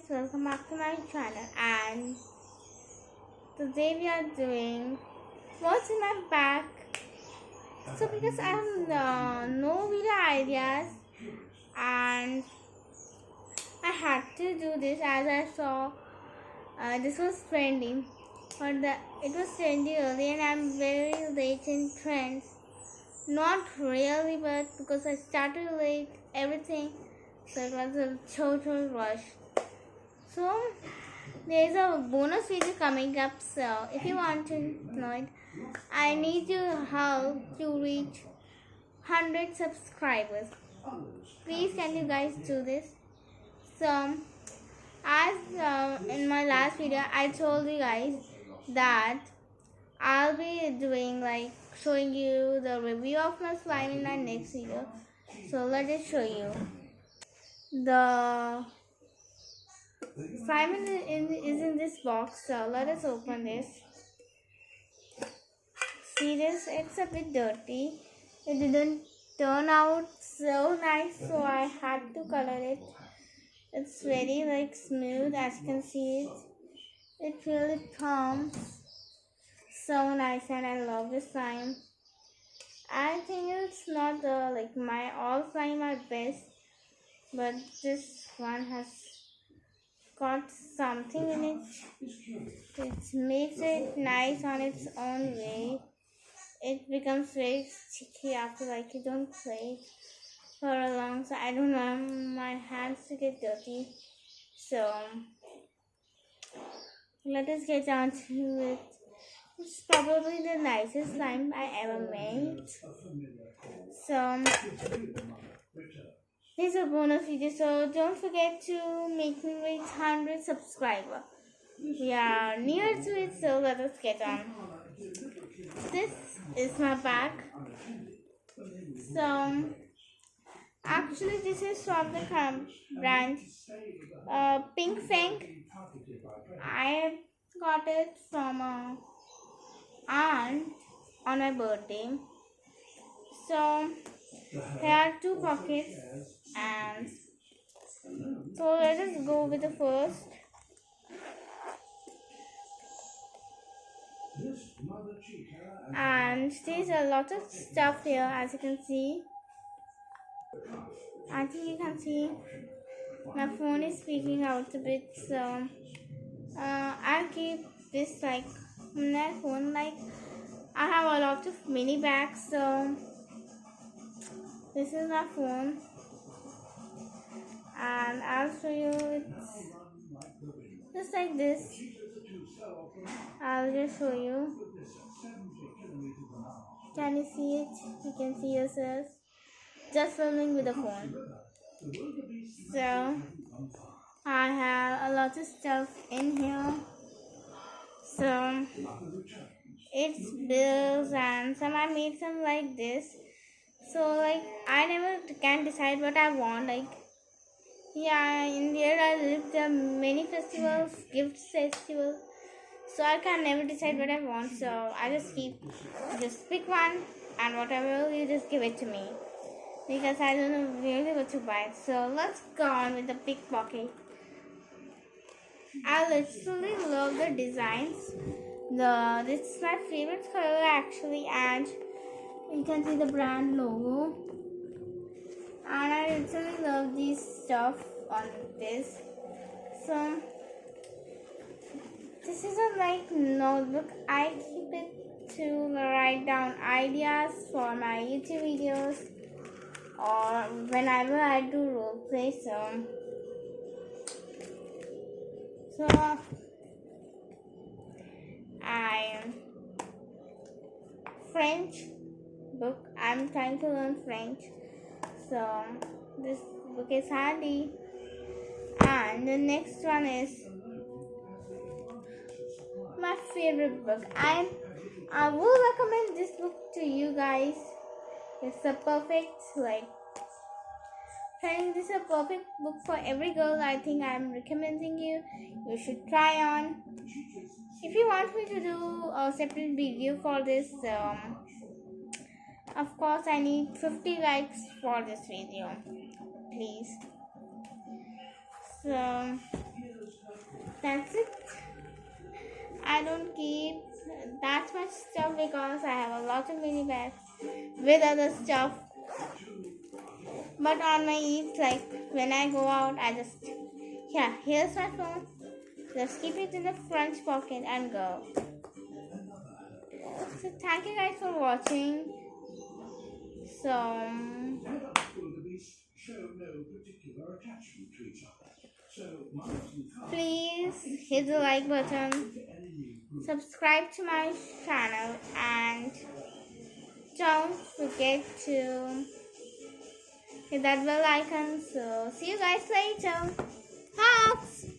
welcome back to my channel, and today we are doing what's in my bag. So because I have no video ideas, and I had to do this as I saw this was trending, it was trendy early, and I'm very late in trends. Not really, but because I started late, everything, so it was a total rush. So there's a bonus video coming up, so if you want to know it, I need your help to reach 100 subscribers. Please, can you guys do this? So as in my last video I told you guys that I'll be doing showing you the review of my slime in my next video. So let me show you. The slime is in this box, so let us open this. See this? It's a bit dirty. It didn't turn out so nice, so I had to color it. It's very smooth, as you can see it. It really comes so nice, and I love this slime. I think it's not my all slime are best, but this one has got something in it. It makes it nice on its own way. It becomes very sticky after you don't play it for a long time. I don't want my hands to get dirty. So let us get on to it. It's probably the nicest slime I ever made. So here's a bonus video, so don't forget to make me reach 100 subscribers. We are near to it, so let us get on. This is my bag. So actually this is from the brand Pink Fang. I got it from a aunt on my birthday. So there are two pockets, and so let us go with the first. And there's a lot of stuff here, as you can see. I think you can see my phone is speaking out a bit, so I'll keep this on my phone. I have a lot of mini bags, so this is my phone, and I'll show you. It's just like this. I'll just show you. Can you see it? You can see yourself. Just filming with the phone. So I have a lot of stuff in here. So it's bills, and some I made some like this. So I never can decide what I want. In there I lived there many festivals, gift festivals. So I can never decide what I want. So I just pick one, and whatever you just give it to me, because I don't know really what to buy. So let's go on with the pickpocket. I literally love the designs. This is my favorite color actually, and you can see the brand logo. And I literally love this stuff on this. So this is a notebook. I keep it to write down ideas for my YouTube videos, or whenever I do roleplay. So French book. I'm trying to learn French, so this book is handy. And the next one is my favorite book. I will recommend this book to you guys. It's a perfect this is a perfect book for every girl. I think I'm recommending you should try on. If you want me to do a separate video for this, of course I need 50 likes for this video, please. So That's it. I don't keep that much stuff because I have a lot of mini bags with other stuff. But on my eats, like when I go out, I just, yeah, here's my phone. Just keep it in the front pocket and go. So thank you guys for watching. So please hit the like button, subscribe to my channel, and don't forget to hit that bell icon. So see you guys later. Hugs!